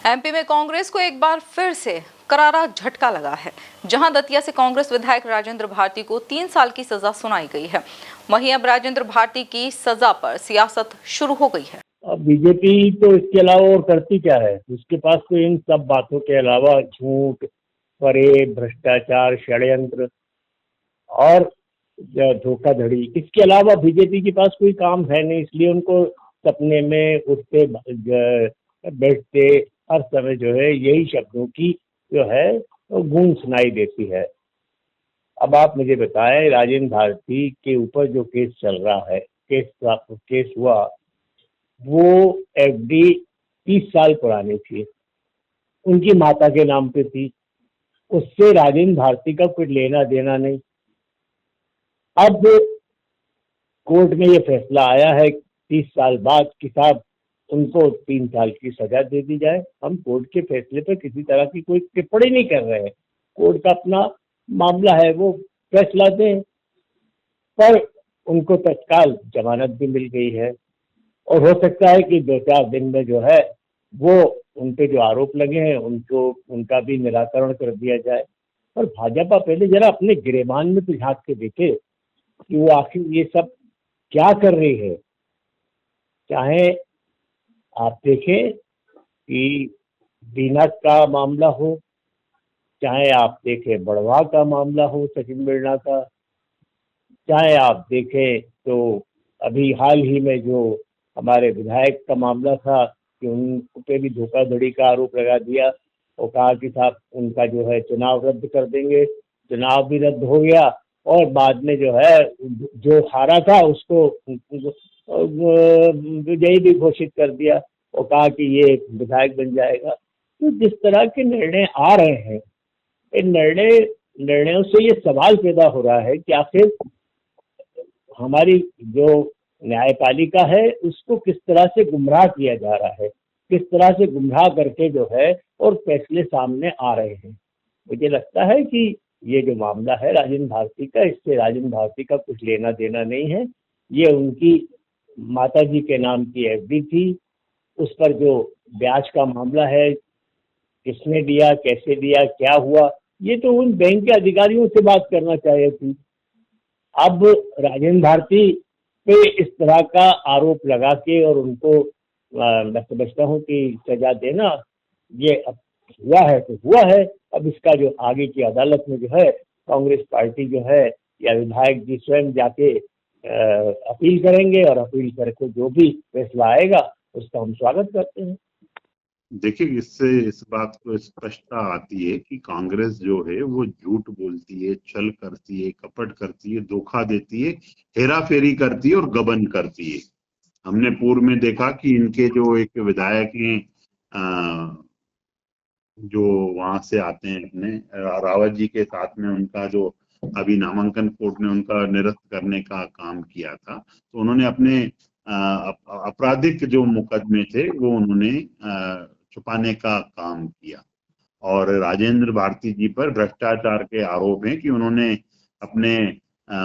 MP में कांग्रेस को एक बार फिर से करारा झटका लगा है। जहां दतिया से कांग्रेस विधायक राजेंद्र भारती को 3 साल की सजा सुनाई गई है, वहीं अब राजेंद्र भारती की सजा पर सियासत शुरू हो गई है। अब बीजेपी तो इसके अलावा और करती क्या है? उसके पास तो इन सब बातों के अलावा झूठ, फरेब, भ्रष्टाचार, षड्यंत्र और धोखाधड़ी, इसके अलावा बीजेपी के पास कोई काम है नहीं। इसलिए उनको सपने में उठते बैठते हर समय जो है यही शब्दों की जो है गूंज सुनाई देती है। अब आप मुझे बताएं, राजेंद्र भारती के ऊपर जो केस चल रहा है, केस हुआ, वो एफडी 30 साल पुरानी थी, उनकी माता के नाम पे थी, उससे राजेंद्र भारती का कुछ लेना देना नहीं। अब कोर्ट में ये फैसला आया है 30 साल बाद कि साहब उनको 3 साल की सजा दे दी जाए। हम कोर्ट के फैसले पर किसी तरह की कोई टिप्पणी नहीं कर रहे हैं, कोर्ट का अपना मामला है, वो फैसला दें। पर उनको तत्काल जमानत भी मिल गई है और हो सकता है कि 2-4 दिन में जो है वो उन पे जो आरोप लगे हैं उनका भी निराकरण कर दिया जाए। और भाजपा पहले जरा अपने गिरेबान में तो झांक के देखे कि वो आखिर ये सब क्या कर रही है। चाहे आप देखें कि बीना का मामला हो, चाहे आप देखें बढ़वा का मामला हो, सचिन बिरला का, चाहे आप देखें तो अभी हाल ही में जो हमारे विधायक का मामला था कि उन पे भी धोखाधड़ी का आरोप लगा दिया और कहा कि साहब उनका जो है चुनाव रद्द कर देंगे। चुनाव भी रद्द हो गया और बाद में जो है जो हारा था उसको विजयी भी घोषित कर दिया और कहा कि ये विधायक बन जाएगा। तो जिस तरह के निर्णय आ रहे हैं, इन निर्णयों से ये सवाल पैदा हो रहा है कि आखिर हमारी जो न्यायपालिका है उसको किस तरह से गुमराह किया जा रहा है, किस तरह से गुमराह करके जो है और फैसले सामने आ रहे हैं। मुझे लगता है कि ये जो मामला है राजेंद्र भारती का, इससे राजेंद्र भारती का कुछ लेना देना नहीं है। ये उनकी माताजी के नाम की एफडी थी, उस पर जो ब्याज का मामला है, किसने दिया, कैसे दिया, क्या हुआ, ये तो उन बैंक के अधिकारियों से बात करना चाहिए थी। अब राजेंद्र भारती पे इस तरह का आरोप लगा के और उनको मैं समझता हूँ कि सजा देना, ये अब हुआ है तो हुआ है। अब इसका जो आगे की अदालत में जो है कांग्रेस पार्टी जो है या विधायक जी स्वयं जाके अपील करेंगे और अपील करके जो भी फैसला आएगा उसका हम स्वागत करते हैं। देखिए, इससे इस बात को स्पष्टता आती है कि कांग्रेस जो है वो झूठ बोलती है, छल करती है, कपट करती है, धोखा देती है, हेरा फेरी करती है और गबन करती है। हमने पूर्व में देखा कि इनके जो एक विधायक हैं जो वहां से आते हैं, अपने रावत जी के साथ में उनका जो अभी नामांकन कोर्ट ने उनका निरस्त करने का काम किया था, तो उन्होंने अपने आपराधिक जो मुकदमे थे वो उन्होंने छुपाने का काम किया। और राजेंद्र भारती जी पर भ्रष्टाचार के आरोप हैं कि उन्होंने अपने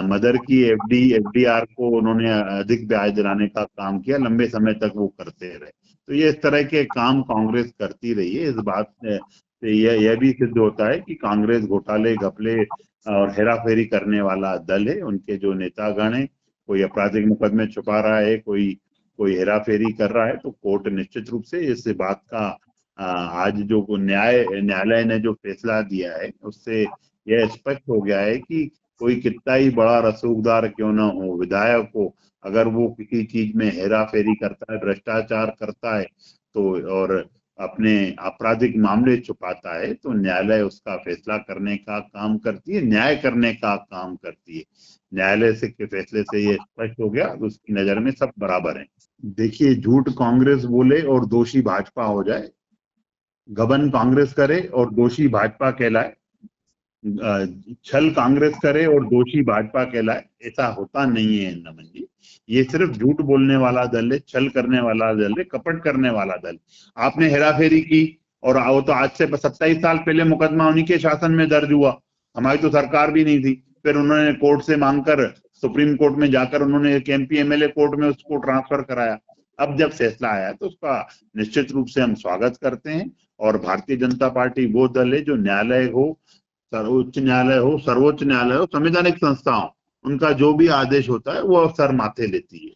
मदर की एफडीआर को उन्होंने अधिक ब्याज दिलाने का काम किया, लंबे समय तक वो करते रहे। तो ये इस तरह के काम कांग्रेस करती रही है। इस बात से यह भी सिद्ध होता है कि कांग्रेस घोटाले, घपले और हेराफेरी करने वाला दल है। उनके जो नेतागण हैं, कोई आपराधिक मुकदमे छुपा रहा है, कोई हेराफेरी कर रहा है, तो कोर्ट निश्चित रूप से इस बात का आज जो न्यायालय ने जो फैसला दिया है उससे यह स्पष्ट हो गया है कि कोई कितना ही बड़ा रसूखदार क्यों ना हो, विधायक को अगर वो किसी चीज में हेरा फेरी करता है, भ्रष्टाचार करता है तो और अपने आपराधिक मामले छुपाता है, तो न्यायालय उसका फैसला करने का काम करती है, न्याय करने का काम करती है। न्यायालय से के फैसले से ये स्पष्ट हो गया, उसकी नजर में सब बराबर हैं। देखिए, झूठ कांग्रेस बोले और दोषी भाजपा हो जाए, गबन कांग्रेस करे और दोषी भाजपा कहलाए, छल कांग्रेस करे और दोषी भाजपा कहलाए, ऐसा होता नहीं है नमन जी। ये सिर्फ झूठ बोलने वाला दल है, छल करने वाला दल है, कपट करने वाला दल। आपने हेराफेरी की और वो तो आज से 27 साल पहले मुकदमा उन्हीं के शासन में दर्ज हुआ, हमारी तो सरकार भी नहीं थी। फिर उन्होंने कोर्ट से मांगकर सुप्रीम कोर्ट में जाकर उन्होंने एक एमपी एमएलए कोर्ट में उसको ट्रांसफर कराया। अब जब फैसला आया तो उसका निश्चित रूप से हम स्वागत करते हैं। और भारतीय जनता पार्टी वो दल है जो न्यायालय हो, सर्वोच्च न्यायालय हो, संवैधानिक संस्था हो, उनका जो भी आदेश होता है वो सर माथे लेती है।